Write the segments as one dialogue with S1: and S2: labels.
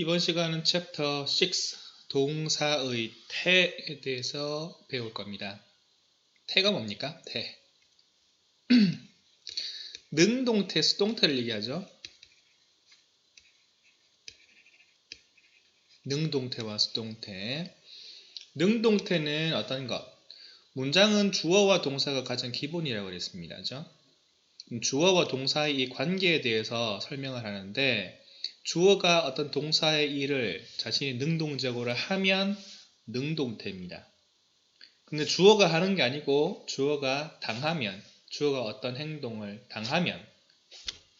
S1: 이번 시간은 챕터 6 동사의 태에 대해서 배울 겁니다. 태가 뭡니까? 태. 능동태, 수동태를 얘기하죠. 능동태와 수동태. 능동태는 어떤 것? 문장은 주어와 동사가 가장 기본이라고 그랬습니다. 그죠? 주어와 동사의 이 관계에 대해서 설명을 하는데 주어가 어떤 동사의 일을 자신이 능동적으로 하면 능동태입니다. 근데 주어가 하는 게 아니고 주어가 당하면, 주어가 어떤 행동을 당하면,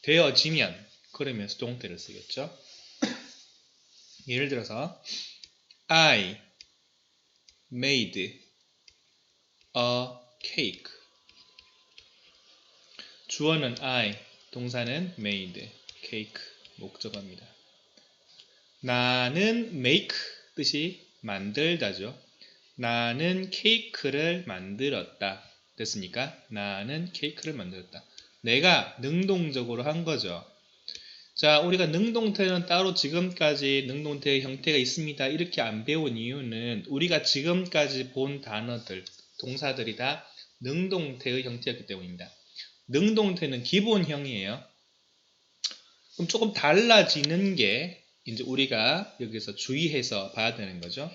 S1: 되어지면 그러면 수동태를 쓰겠죠. 예를 들어서 I made a cake. 주어는 I, 동사는 made, cake, 목적어입니다. 나는 make 뜻이 만들다죠. 나는 케이크를 만들었다. 됐습니까? 나는 케이크를 만들었다. 내가 능동적으로 한 거죠. 자, 우리가 능동태는 따로 지금까지 능동태의 형태가 있습니다. 이렇게 안 배운 이유는 우리가 지금까지 본 단어들, 동사들이 다 능동태의 형태였기 때문입니다. 능동태는 기본형이에요. 그럼 조금 달라지는 게 이제 우리가 여기서 주의해서 봐야 되는 거죠.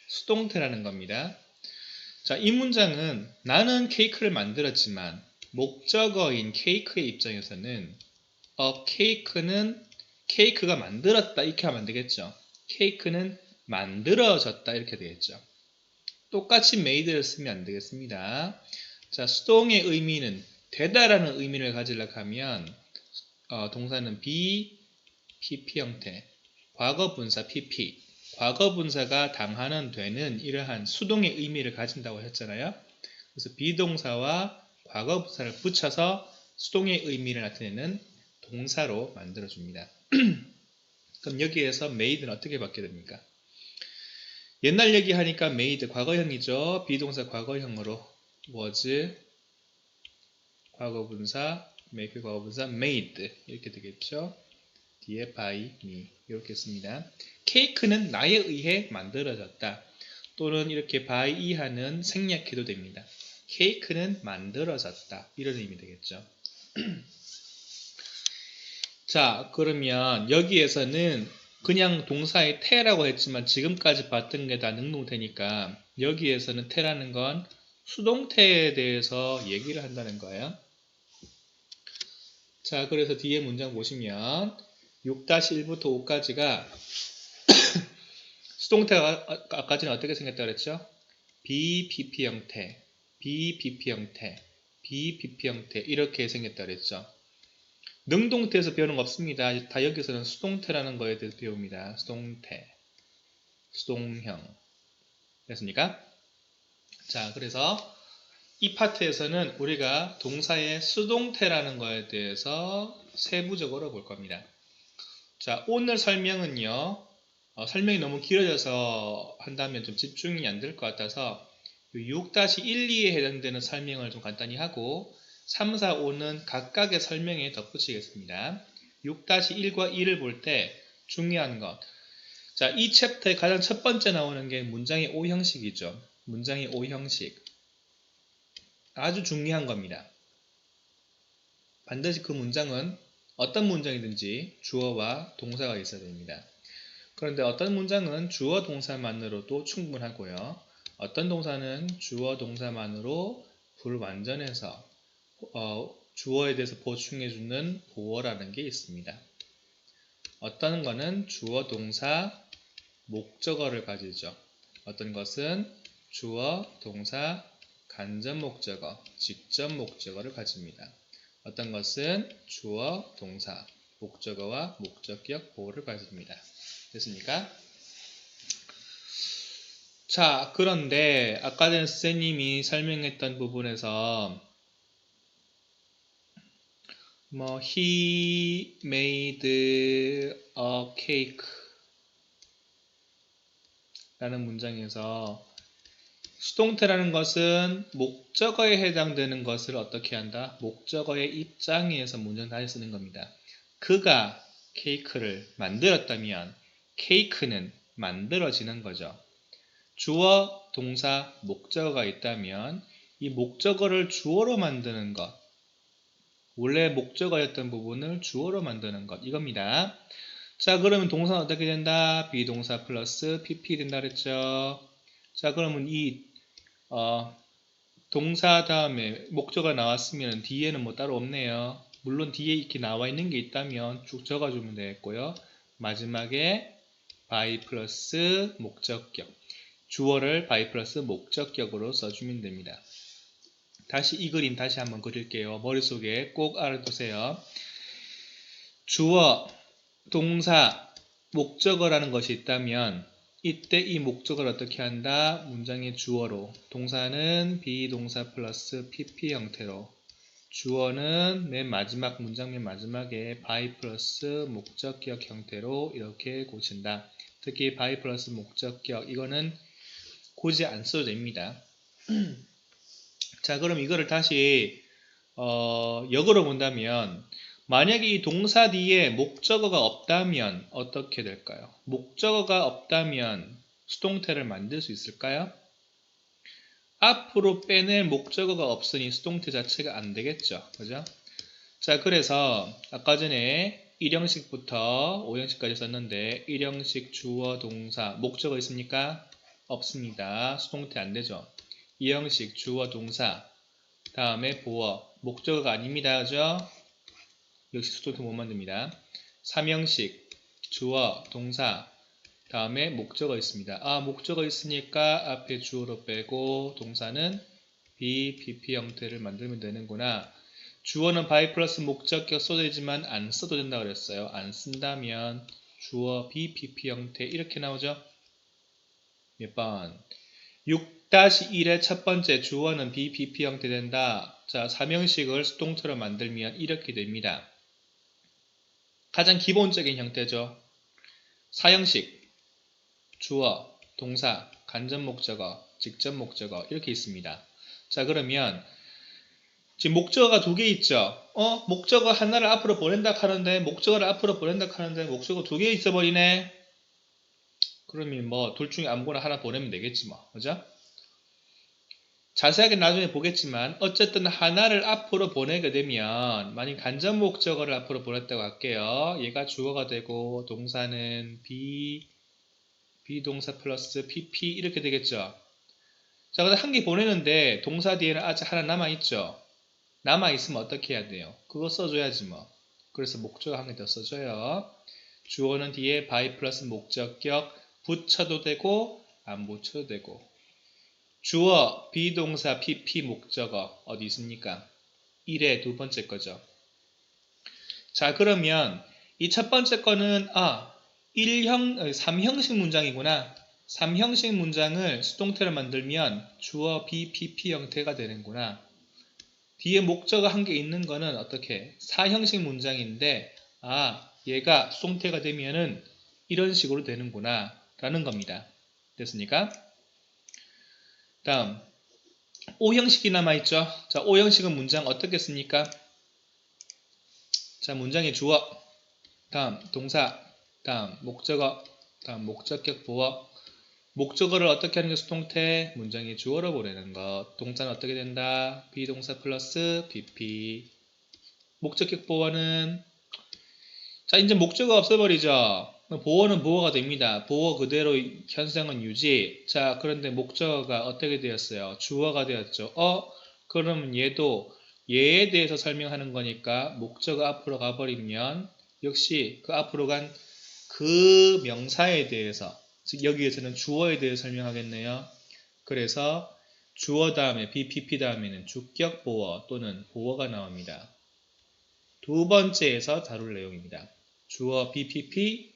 S1: 수동태라는 겁니다. 자, 이 문장은 나는 케이크를 만들었지만 목적어인 케이크의 입장에서는 케이크는 케이크가 만들었다 이렇게 하면 안 되겠죠. 케이크는 만들어졌다 이렇게 되겠죠. 똑같이 made를 쓰면 안 되겠습니다. 자, 수동의 의미는 되다라는 의미를 가지려고 하면 동사는 be, pp 형태, 과거분사 pp, 과거분사가 당하는 되는 이러한 수동의 의미를 가진다고 했잖아요. 그래서 비동사와 과거분사를 붙여서 수동의 의미를 나타내는 동사로 만들어줍니다. 그럼 여기에서 made는 어떻게 받게 됩니까? 옛날 얘기하니까 made 과거형이죠. 비동사 과거형으로 was 과거분사, make 과거분사, made 이렇게 되겠죠. 뒤에 by me 이렇게 씁니다. 케이크는 나에 의해 만들어졌다. 또는 이렇게 by 이하는 생략해도 됩니다. 케이크는 만들어졌다. 이런 의미 되겠죠. 자, 그러면 여기에서는 그냥 동사의 태라고 했지만 지금까지 봤던 게 다 능동태니까 여기에서는 태라는 건 수동태에 대해서 얘기를 한다는 거예요. 자, 그래서 뒤에 문장 보시면 6-1부터 5까지가 수동태가 아까 전에 어떻게 생겼다고 그랬죠? BPP 형태, BPP 형태, BPP 형태 이렇게 생겼다고 그랬죠. 능동태에서 배우는 거 없습니다. 다 여기서는 수동태라는 거에 대해서 배웁니다. 수동태, 수동형. 됐습니까? 자, 그래서 이 파트에서는 우리가 동사의 수동태라는 거에 대해서 세부적으로 볼 겁니다. 자, 오늘 설명은요. 설명이 너무 길어져서 한다면 좀 집중이 안 될 것 같아서 6-1, 2에 해당되는 설명을 좀 간단히 하고 3, 4, 5는 각각의 설명에 덧붙이겠습니다. 6-1과 2를 볼 때 중요한 것. 자, 이 챕터의 가장 첫 번째 나오는 게 문장의 오형식이죠. 문장의 오형식. 아주 중요한 겁니다. 반드시 그 문장은 어떤 문장이든지 주어와 동사가 있어야 됩니다. 그런데 어떤 문장은 주어 동사만으로도 충분하고요. 어떤 동사는 주어 동사만으로 불완전해서 주어에 대해서 보충해주는 보어라는 게 있습니다. 어떤 거는 주어 동사 목적어를 가지죠. 어떤 것은 주어 동사 간접 목적어, 직접 목적어를 가집니다. 어떤 것은 주어 동사 목적어와 목적격 보호를 가집니다. 됐습니까? 자, 그런데 아까 전에 선생님이 설명했던 부분에서 he made a cake 라는 문장에서 수동태라는 것은 목적어에 해당되는 것을 어떻게 한다? 목적어의 입장에서 문장 다시 쓰는 겁니다. 그가 케이크를 만들었다면 케이크는 만들어지는 거죠. 주어, 동사, 목적어가 있다면 이 목적어를 주어로 만드는 것, 원래 목적어였던 부분을 주어로 만드는 것, 이겁니다. 자, 그러면 동사는 어떻게 된다? 비동사 플러스 pp 된다 그랬죠. 자, 그러면 이 동사 다음에 목적어가 나왔으면 뒤에는 뭐 따로 없네요. 물론 뒤에 이렇게 나와 있는 게 있다면 쭉 적어주면 되겠고요. 마지막에 by 플러스 목적격, 주어를 by 플러스 목적격으로 써주면 됩니다. 다시 이 그림 다시 한번 그릴게요. 머릿속에 꼭 알아두세요. 주어, 동사, 목적어라는 것이 있다면 이때 이 목적어를 어떻게 한다? 문장의 주어로, 동사는 비동사 플러스 pp 형태로, 주어는 맨 마지막 문장 맨 마지막에 by 플러스 목적격 형태로 이렇게 고친다. 특히 by 플러스 목적격 이거는 굳이 안 써도 됩니다. 자, 그럼 이거를 다시 역으로 본다면 만약에 이 동사 뒤에 목적어가 없다면 어떻게 될까요? 목적어가 없다면 수동태를 만들 수 있을까요? 앞으로 빼낼 목적어가 없으니 수동태 자체가 안 되겠죠. 그죠? 자, 그래서 아까 전에 1형식부터 5형식까지 썼는데 1형식 주어, 동사, 목적어 있습니까? 없습니다. 수동태 안 되죠. 2형식 주어, 동사, 다음에 보어, 목적어가 아닙니다. 그죠? 역시 수동태 못 만듭니다. 3형식 주어, 동사, 다음에 목적어 있습니다. 목적어 있으니까 앞에 주어로 빼고 동사는 pp 형태를 만들면 되는구나. 주어는 by 플러스 목적격 써도 되지만 안 써도 된다 그랬어요. 안 쓴다면 주어 bpp 형태 이렇게 나오죠. 몇 번? 6-1의 첫 번째 주어는 bpp 형태 된다. 자, 3형식을 수동태로 만들면 이렇게 됩니다. 가장 기본적인 형태죠. 4형식 주어, 동사, 간접 목적어, 직접 목적어 이렇게 있습니다. 자, 그러면 지금 목적어가 두 개 있죠. 목적어 하나를 앞으로 보낸다 하는데 목적어를 앞으로 보낸다 하는데 목적어 두 개 있어버리네. 그러면 뭐 둘 중에 아무거나 하나 보내면 되겠지 뭐. 그죠? 자세하게 나중에 보겠지만 어쨌든 하나를 앞으로 보내게 되면 만약 간접 목적어를 앞으로 보냈다고 할게요. 얘가 주어가 되고 동사는 비동사 플러스 pp 이렇게 되겠죠. 자, 근데 한 개 보내는데 동사 뒤에는 아직 하나 남아있죠. 남아있으면 어떻게 해야 돼요? 그거 써줘야지 뭐. 그래서 목적어 한 개 더 써줘요. 주어는 뒤에 by 플러스 목적격 붙여도 되고 안 붙여도 되고, 주어 비동사 pp 목적어 어디 있습니까? 1의 두 번째 거죠. 자, 그러면 이 첫 번째 거는 3형식 문장이구나. 3형식 문장을 수동태로 만들면 주어 BPP 형태가 되는구나. 뒤에 목적어 한 개 있는 거는 어떻게? 4형식 문장인데 얘가 수동태가 되면은 이런 식으로 되는구나 라는 겁니다. 됐습니까? 다음 5형식이 남아있죠. 자, 5형식은 문장 어떻게 씁니까? 자, 문장의 주어, 다음 동사, 다음 목적어, 다음 목적격 보어. 목적어를 어떻게 하는 게 수동태? 문장의 주어로 보내는 것. 동사는 어떻게 된다? 비동사 플러스 pp. 목적격 보어는 자, 이제 목적어 없애버리죠. 보어는 보어가 됩니다. 보어 그대로 현상은 유지. 자, 그런데 목적어가 어떻게 되었어요? 주어가 되었죠. 그러면 얘도 얘에 대해서 설명하는 거니까 목적어 앞으로 가버리면 역시 그 앞으로 간 그 명사에 대해서, 즉 여기에서는 주어에 대해 설명하겠네요. 그래서 주어 다음에 BPP 다음에는 주격 보어 또는 보어가 나옵니다. 두 번째에서 다룰 내용입니다. 주어 BPP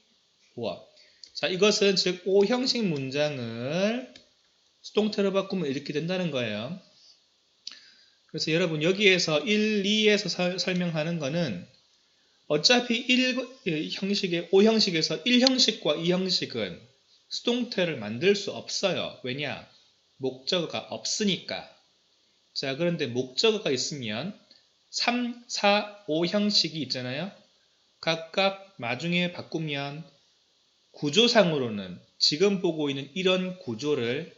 S1: 보어. 자, 이것은 즉 5형식 문장을 수동태로 바꾸면 이렇게 된다는 거예요. 그래서 여러분 여기에서 1, 2에서 설명하는 거는 어차피 1형식의 5형식에서 1형식과 2형식은 수동태를 만들 수 없어요. 왜냐? 목적어가 없으니까. 자, 그런데 목적어가 있으면 3, 4, 5형식이 있잖아요. 각각 나중에 바꾸면 구조상으로는 지금 보고 있는 이런 구조를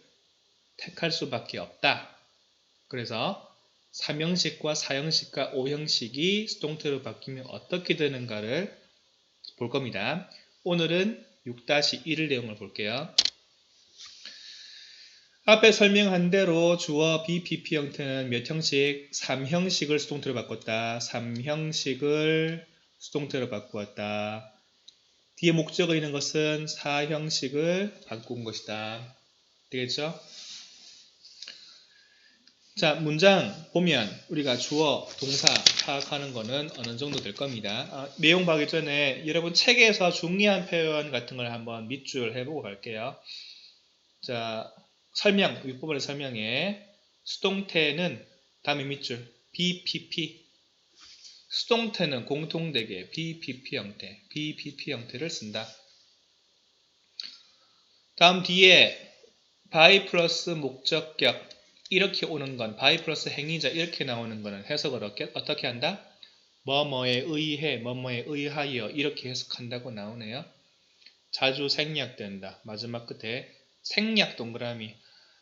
S1: 택할 수밖에 없다. 그래서 3형식과 4형식과 5형식이 수동태로 바뀌면 어떻게 되는가를 볼 겁니다. 오늘은 6-1을 내용을 볼게요. 앞에 설명한 대로 주어 BPP 형태는 몇 형식? 3형식을 수동태로 바꿨다. 3형식을 수동태로 바꾸었다. 뒤에 목적어 있는 것은 4형식을 바꾼 것이다. 되겠죠? 자, 문장 보면 우리가 주어, 동사 파악하는 거는 어느 정도 될 겁니다. 내용 보기 전에 여러분 책에서 중요한 표현 같은 걸 한번 밑줄 해보고 갈게요. 자, 설명, 윗부분의 설명에 수동태는 다음에 밑줄 BPP, 수동태는 공통되게 BPP 형태, BPP 형태를 쓴다. 다음 뒤에 by 플러스 목적격 이렇게 오는 건 by 플러스 행위자 이렇게 나오는 거는 해석을 어떻게 한다? 뭐뭐에 의해, 뭐뭐에 의하여 이렇게 해석한다고 나오네요. 자주 생략된다. 마지막 끝에 생략 동그라미.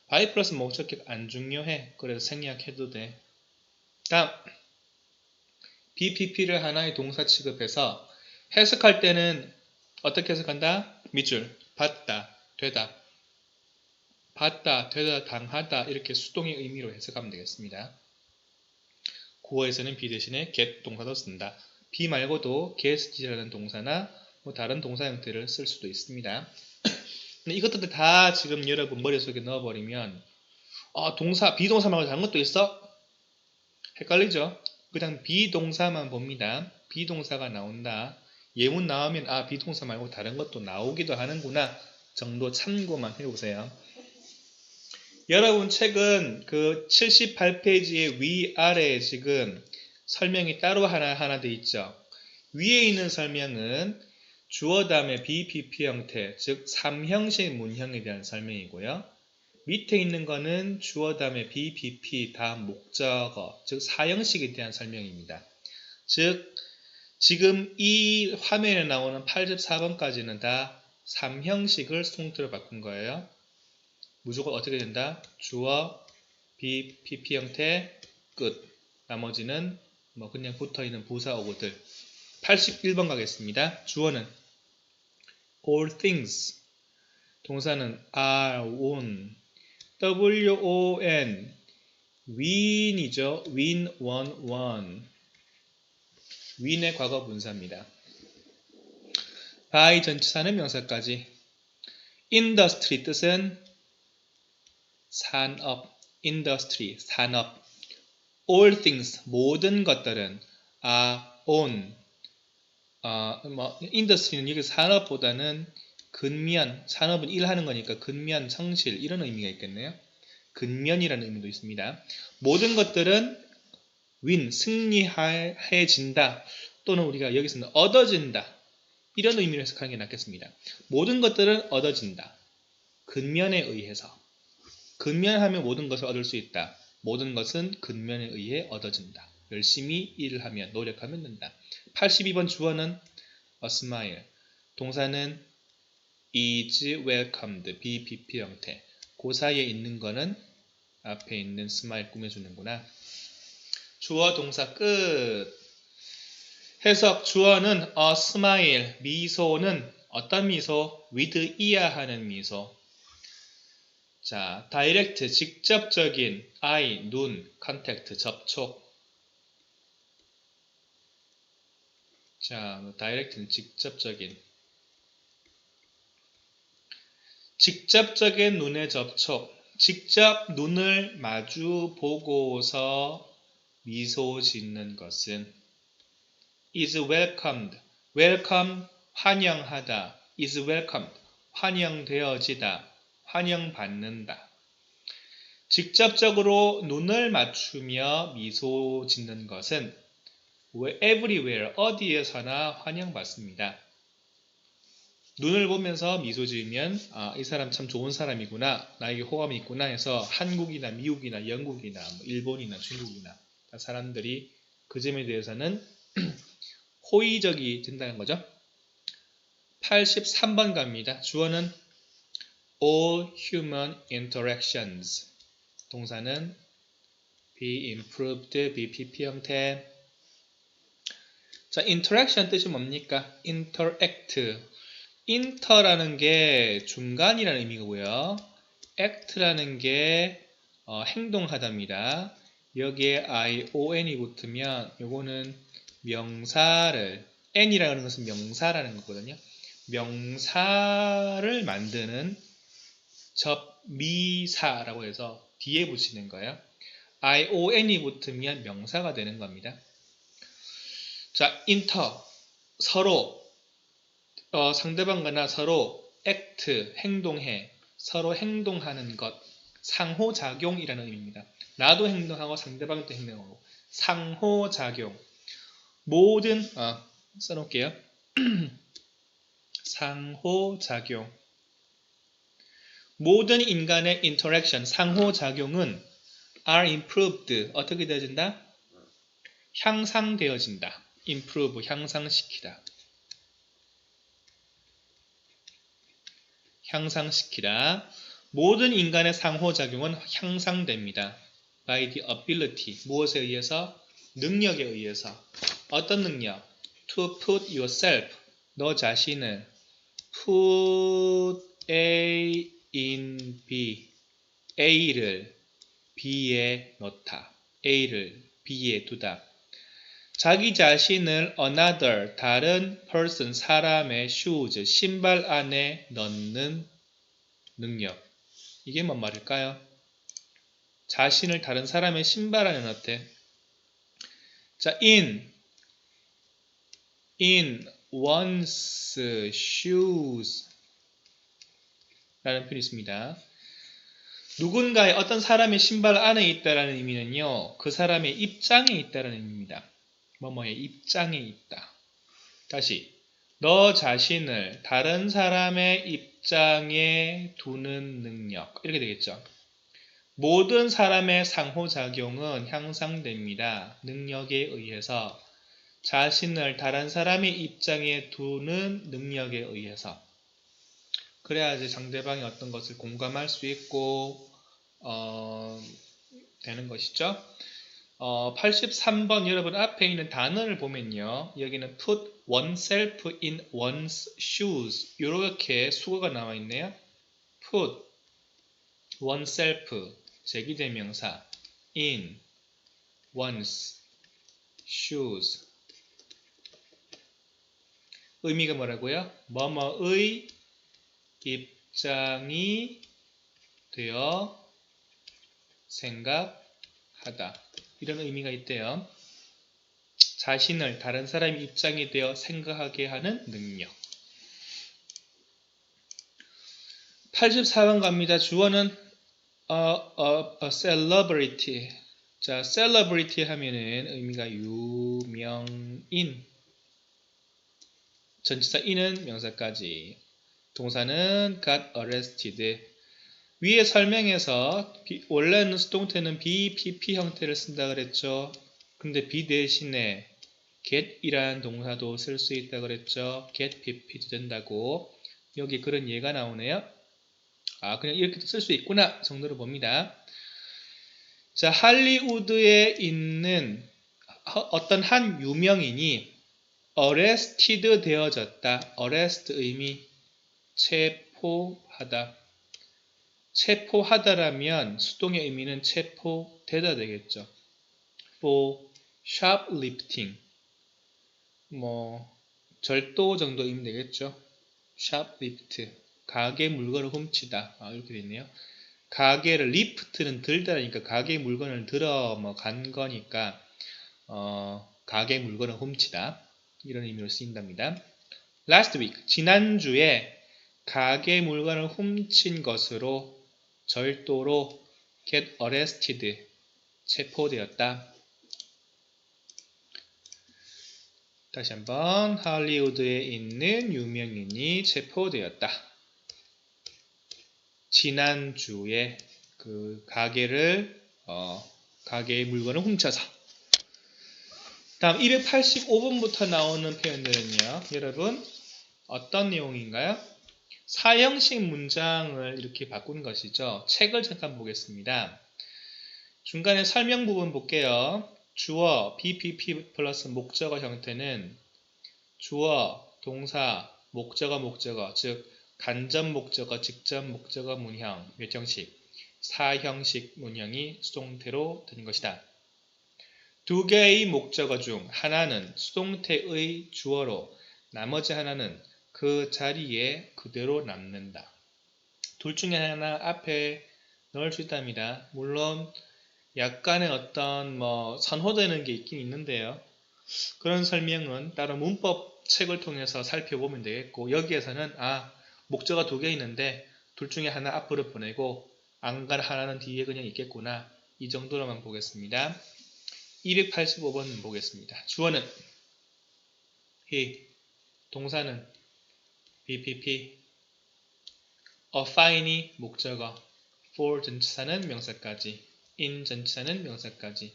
S1: by 플러스 목적격 안 중요해. 그래서 생략해도 돼. 다음 BPP를 하나의 동사 취급해서 해석할 때는 어떻게 해석한다? 밑줄 받다, 되다. 받다, 되다, 당하다 이렇게 수동의 의미로 해석하면 되겠습니다. 구어에서는 be 대신에 get 동사도 쓴다. be 말고도 get이라는 동사나 뭐 다른 동사 형태를 쓸 수도 있습니다. 근데 이것들 다 지금 여러분 머릿속에 넣어버리면 동사, 비동사 말고 다른 것도 있어? 헷갈리죠? 그냥 비동사만 봅니다. 비동사가 나온다. 예문 나오면 비동사 말고 다른 것도 나오기도 하는구나 정도 참고만 해보세요. 여러분 책은 그 78페이지의 위아래에 지금 설명이 따로 하나 돼 있죠. 위에 있는 설명은 주어 다음에 BPP 형태, 즉 3형식 문형에 대한 설명이고요. 밑에 있는 거는 주어 다음에 BPP 다음 목적어, 즉 4형식에 대한 설명입니다. 즉 지금 이 화면에 나오는 84번까지는 다 3형식을 수동태로 바꾼 거예요. 무조건 어떻게 된다? 주어, BPP 형태, 끝. 나머지는 뭐 그냥 붙어있는 부사 어구들. 81번 가겠습니다. 주어는 all things, 동사는 are, won, won, win이죠. win, won. win의 과거 분사입니다. by 전치사는 명사까지. industry 뜻은 산업, industry, 산업. all things, 모든 것들은 on, industry는 여기 산업보다는 근면, 산업은 일하는 거니까 근면, 성실 이런 의미가 있겠네요. 근면이라는 의미도 있습니다. 모든 것들은 win, 승리해진다. 또는 우리가 여기서는 얻어진다. 이런 의미로 해석하는 게 낫겠습니다. 모든 것들은 얻어진다. 근면에 의해서. 근면하면 모든 것을 얻을 수 있다. 모든 것은 근면에 의해 얻어진다. 열심히 일을 하면, 노력하면 된다. 82번 주어는 a smile. 동사는 is welcomed, BPP 형태. 그 사이에 있는 거는 앞에 있는 smile 꾸며주는구나. 주어 동사 끝. 해석 주어는 a smile, 미소는 어떤 미소? with 이야 하는 미소. 자, 다이렉트, 직접적인 eye, 눈, 컨택트, 접촉. 자, 다이렉트는 직접적인 눈의 접촉. 직접 눈을 마주 보고서 미소 짓는 것은 is welcomed. welcome, 환영하다. is welcomed, 환영되어지다. 환영받는다. 직접적으로 눈을 맞추며 미소 짓는 것은 everywhere, 어디에서나 환영받습니다. 눈을 보면서 미소 지으면 이 사람 참 좋은 사람이구나, 나에게 호감이 있구나 해서 한국이나 미국이나 영국이나 일본이나 중국이나 사람들이 그 점에 대해서는 호의적이 된다는 거죠. 83번 갑니다. 주어는 all human interactions. 동사는 be improved, be pp 형태. 자, interaction 뜻이 뭡니까? interact. inter라는 게 중간이라는 의미고요. act라는 게 행동하답니다. 여기에 ion이 붙으면 요거는 명사를 n이라는 것은 명사라는 거거든요. 명사를 만드는 접미사라고 해서 뒤에 붙이는 거예요. ion이 붙으면 명사가 되는 겁니다. 자, inter 서로 상대방과나 서로 act 행동해 서로 행동하는 것 상호작용이라는 의미입니다. 나도 행동하고 상대방도 행동하고 상호작용 모든 써놓을게요. 상호작용 모든 인간의 interaction 상호작용은 are improved 어떻게 되어진다? 향상되어진다. improve 향상시키다. 향상시키다. 모든 인간의 상호작용은 향상됩니다. by the ability 무엇에 의해서? 능력에 의해서. 어떤 능력? to put yourself 너 자신을 put A in B A를 B에 넣다. A를 B에 두다. 자기 자신을 another 다른 person 사람의 shoes 신발 안에 넣는 능력. 이게 뭔 말일까요? 자신을 다른 사람의 신발 안에 넣대. 자, in one's shoes 라는 표현이 있습니다. 누군가의 어떤 사람의 신발 안에 있다라는 의미는요. 그 사람의 입장에 있다라는 의미입니다. 뭐뭐의 입장에 있다. 다시 너 자신을 다른 사람의 입장에 두는 능력 이렇게 되겠죠. 모든 사람의 상호작용은 향상됩니다. 능력에 의해서 자신을 다른 사람의 입장에 두는 능력에 의해서 그래야지 상대방이 어떤 것을 공감할 수 있고 되는 것이죠. 83번 여러분 앞에 있는 단어를 보면요. 여기는 put oneself in one's shoes 이렇게 수거가 나와 있네요. put oneself 제기대명사 in one's shoes 의미가 뭐라고요? 뭐뭐의 입장이 되어 생각하다. 이런 의미가 있대요. 자신을 다른 사람의 입장이 되어 생각하게 하는 능력. 84번 갑니다. 주어는 a celebrity. 자, celebrity 하면은 의미가 유명인. 전치사 in은 명사까지. 동사는 got arrested. 위에 설명에서 원래는 수동태는 be, pp 형태를 쓴다 그랬죠. 근데 be 대신에 get이라는 동사도 쓸 수 있다 그랬죠. get pp도 된다고. 여기 그런 예가 나오네요. 그냥 이렇게도 쓸 수 있구나 정도로 봅니다. 자, 할리우드에 있는 어떤 한 유명인이 arrested 되어졌다. arrest 의미 체포하다. 체포하다라면 수동의 의미는 체포되다 되겠죠. for shoplifting 절도 정도 의미 되겠죠. shoplift 가게 물건을 훔치다. 이렇게 되어 있네요. 가게를 lift는 들다라니까 가게 물건을 들어 간 거니까 가게 물건을 훔치다. 이런 의미로 쓰인답니다. last week 지난주에 가게 물건을 훔친 것으로 절도로 get arrested 체포되었다. 다시 한번 할리우드에 있는 유명인이 체포되었다. 지난주에 그 가게의 물건을 훔쳐서. 다음 285번부터 나오는 표현들은요. 여러분 어떤 내용인가요? 사형식 문장을 이렇게 바꾸는 것이죠. 책을 잠깐 보겠습니다. 중간에 설명 부분 볼게요. 주어, BPP 플러스 목적어 형태는 주어, 동사, 목적어, 즉 간접 목적어, 직접 목적어 문형, 몇 형식, 사형식 문형이 수동태로 되는 것이다. 두 개의 목적어 중 하나는 수동태의 주어로 나머지 하나는 그 자리에 그대로 남는다. 둘 중에 하나 앞에 넣을 수 있답니다. 물론 약간의 어떤 선호되는 게 있긴 있는데요. 그런 설명은 따로 문법 책을 통해서 살펴보면 되겠고, 여기에서는 목적어 두 개 있는데 둘 중에 하나 앞으로 보내고 안간 하나는 뒤에 그냥 있겠구나, 이 정도로만 보겠습니다. 285번 보겠습니다. 주어는 he, 동사는 BPP, affine이 목적어, for 전치사는 명사까지, in 전치사는 명사까지.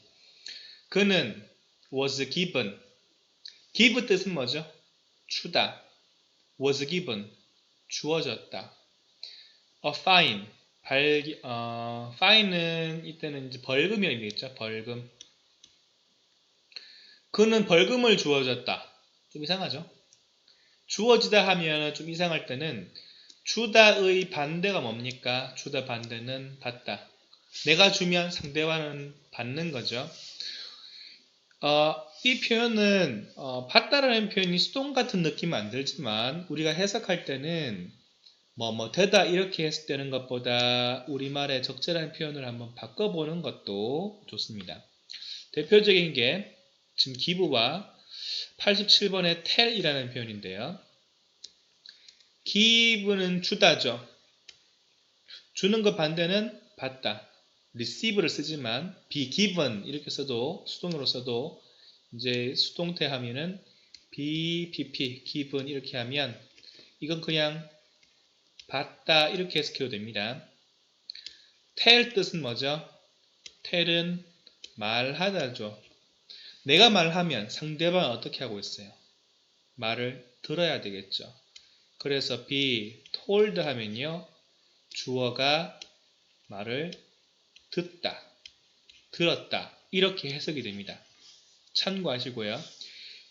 S1: 그는 was given, give 뜻은 뭐죠? 주다. was given, 주어졌다. affine, fine은 이때는 이제 벌금이 의미겠죠. 벌금. 그는 벌금을 주어졌다. 좀 이상하죠? 주어지다 하면 좀 이상할 때는 주다의 반대가 뭡니까? 주다 반대는 받다. 내가 주면 상대방은 받는 거죠. 이 표현은 받다라는 표현이 수동 같은 느낌은 안 들지만 우리가 해석할 때는 되다 이렇게 해석되는 것보다 우리말의 적절한 표현을 한번 바꿔보는 것도 좋습니다. 대표적인 게 지금 기부와 87번의 tell이라는 표현인데요. give는 주다죠. 주는 것 반대는 받다. receive를 쓰지만 be given 이렇게 써도, 수동으로 써도 이제 수동태 하면은 BPP, given 이렇게 하면 이건 그냥 받다 이렇게 해석해도 됩니다. tell 뜻은 뭐죠? tell은 말하다죠. 내가 말하면 상대방은 어떻게 하고 있어요? 말을 들어야 되겠죠. 그래서 be told 하면요, 주어가 말을 듣다, 들었다 이렇게 해석이 됩니다. 참고하시고요.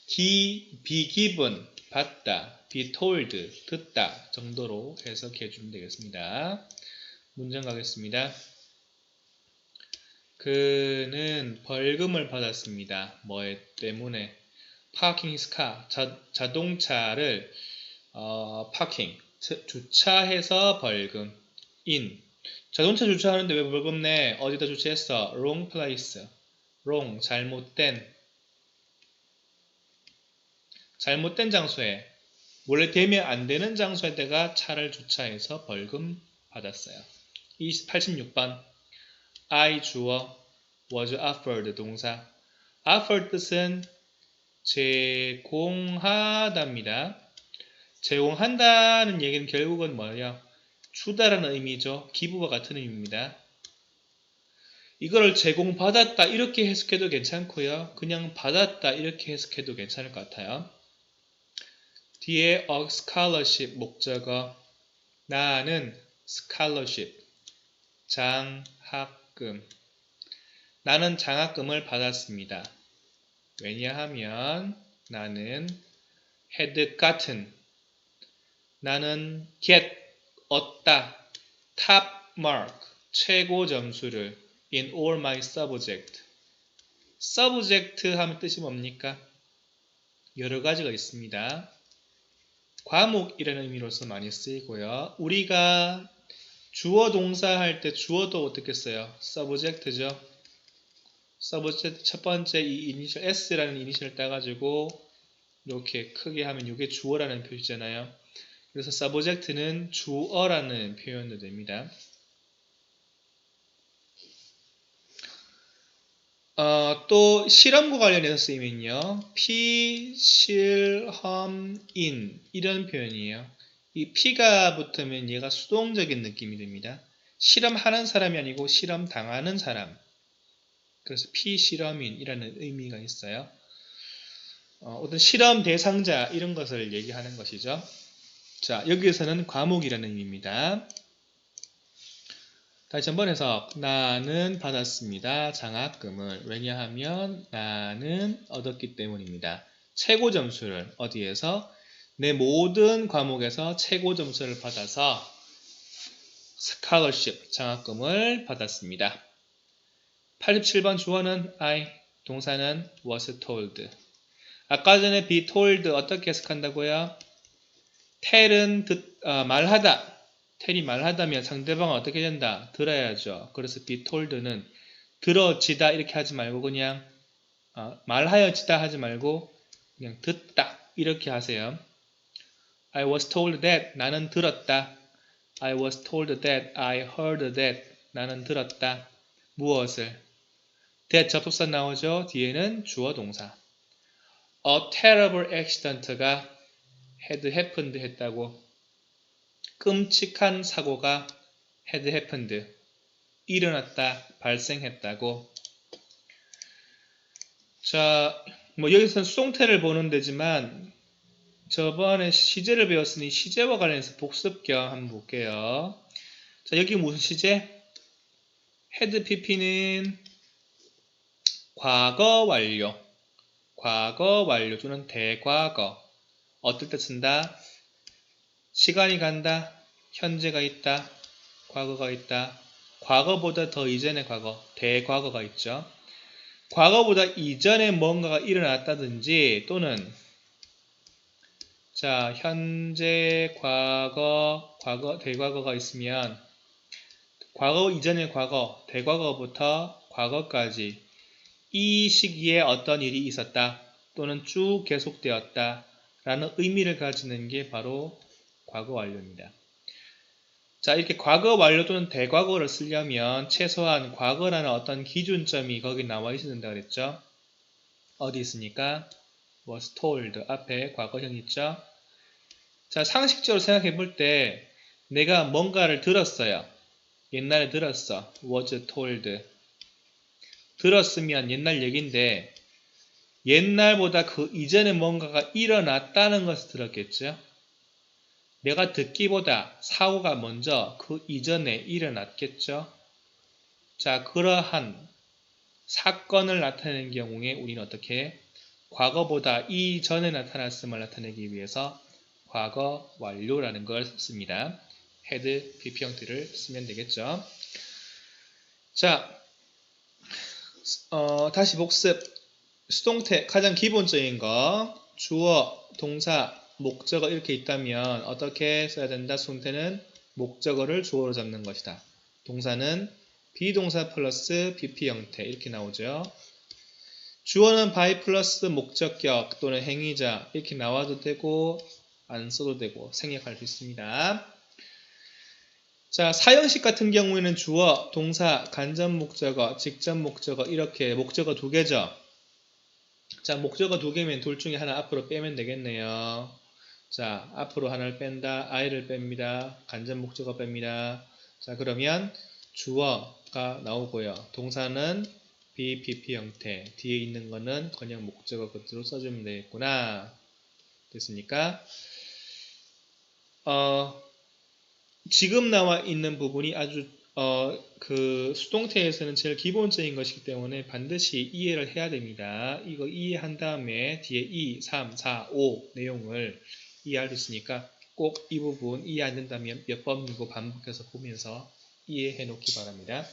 S1: be given, 받다, be told, 듣다 정도로 해석해 주면 되겠습니다. 문장 가겠습니다. 그는 벌금을 받았습니다. 뭐에 때문에? parking his car, 자동차를 parking, 주차해서 벌금. in, 자동차 주차하는데 왜 벌금 내? 어디다 주차했어? wrong place, wrong, 잘못된 장소에, 원래 되면 안 되는 장소에다가 차를 주차해서 벌금 받았어요. 86번 I 주어, was offered 동사. offer 뜻은 제공하다입니다. 제공한다는 얘기는 결국은 뭐예요? 주다라는 의미죠. 기부와 같은 의미입니다. 이거를 제공받았다 이렇게 해석해도 괜찮고요. 그냥 받았다 이렇게 해석해도 괜찮을 것 같아요. 뒤에 a scholarship 목적어, 나는 scholarship, 장학금. 나는 장학금을 받았습니다. 왜냐하면 나는 had gotten, 나는 get, 얻다, top mark, 최고 점수를 in all my subject. subject 하면 뜻이 뭡니까? 여러 가지가 있습니다. 과목이라는 의미로서 많이 쓰이고요. 우리가 주어 동사 할 때 주어도 어떻게 써요? subject죠. subject 첫 번째 이 이니셜 S라는 이니셜을 따가지고 이렇게 크게 하면 이게 주어라는 표시잖아요. 그래서 subject는 주어라는 표현도 됩니다. 또 실험과 관련해서 쓰이면요. P, 실험, in 이런 표현이에요. 이 P가 붙으면 얘가 수동적인 느낌이 됩니다. 실험하는 사람이 아니고 실험 당하는 사람. 그래서 피실험인이라는 의미가 있어요. 어떤 실험 대상자 이런 것을 얘기하는 것이죠. 자, 여기에서는 과목이라는 의미입니다. 다시 한번 해석. 나는 받았습니다. 장학금을. 왜냐하면 나는 얻었기 때문입니다. 최고 점수를 어디에서? 내 모든 과목에서 최고 점수를 받아서 스칼러십 장학금을 받았습니다. 87번 주어는 I, 동사는 was told. 아까 전에 be told 어떻게 해석한다고요? tell은 말하다. tell이 말하다면 상대방은 어떻게 된다? 들어야죠. 그래서 be told는 들어지다 이렇게 하지 말고 그냥 말하여지다 하지 말고 그냥 듣다 이렇게 하세요. I was told that 나는 들었다. I was told that I heard that 나는 들었다. 무엇을? that 접속사 나오죠. 뒤에는 주어 동사. A terrible accident가 had happened 했다고. 끔찍한 사고가 had happened. 일어났다, 발생했다고. 자, 여기서는 수동태를 보는 데지만 저번에 시제를 배웠으니 시제와 관련해서 복습 겸 한번 볼게요. 자, 여기 무슨 시제? had pp는 과거 완료. 과거 완료 또는 대과거. 어떨 때 쓴다? 시간이 간다. 현재가 있다. 과거가 있다. 과거보다 더 이전의 과거. 대과거가 있죠. 과거보다 이전에 뭔가가 일어났다든지 또는 자, 현재, 과거, 대과거가 있으면 과거 이전의 과거, 대과거부터 과거까지 이 시기에 어떤 일이 있었다 또는 쭉 계속되었다 라는 의미를 가지는 게 바로 과거 완료입니다. 자, 이렇게 과거 완료 또는 대과거를 쓰려면 최소한 과거라는 어떤 기준점이 거기 나와 있어야 된다 그랬죠? 어디 있습니까? was told 앞에 과거형 있죠? 자, 상식적으로 생각해 볼 때 내가 뭔가를 들었어요. 옛날에 들었어. was told. 들었으면 옛날 얘기인데 옛날보다 그 이전에 뭔가가 일어났다는 것을 들었겠죠. 내가 듣기보다 사고가 먼저 그 이전에 일어났겠죠. 자, 그러한 사건을 나타내는 경우에 우리는 어떻게 과거보다 이전에 나타났음을 나타내기 위해서 과거 완료라는 걸 씁니다. had PP 형태를 쓰면 되겠죠. 자, 다시 복습. 수동태 가장 기본적인 거 주어, 동사, 목적어 이렇게 있다면 어떻게 써야 된다? 수동태는 목적어를 주어로 잡는 것이다. 동사는 비동사 플러스 BP 형태 이렇게 나오죠. 주어는 by 플러스 목적격 또는 행위자 이렇게 나와도 되고 안 써도 되고 생략할 수 있습니다. 자, 사형식 같은 경우에는 주어, 동사, 간접 목적어, 직접 목적어 이렇게 목적어 두 개죠. 자, 목적어 두 개면 둘 중에 하나 앞으로 빼면 되겠네요. 자, 앞으로 하나를 뺀다. I를 뺍니다. 간접 목적어 뺍니다. 자, 그러면 주어가 나오고요. 동사는 BPP 형태. 뒤에 있는 거는 그냥 목적어 그대로 써주면 되겠구나. 됐습니까? 지금 나와 있는 부분이 아주 그 수동태에서는 제일 기본적인 것이기 때문에 반드시 이해를 해야 됩니다. 이거 이해한 다음에 뒤에 2, 3, 4, 5 내용을 이해할 수 있으니까 꼭 이 부분 이해 안 된다면 몇 번이고 반복해서 보면서 이해해 놓기 바랍니다.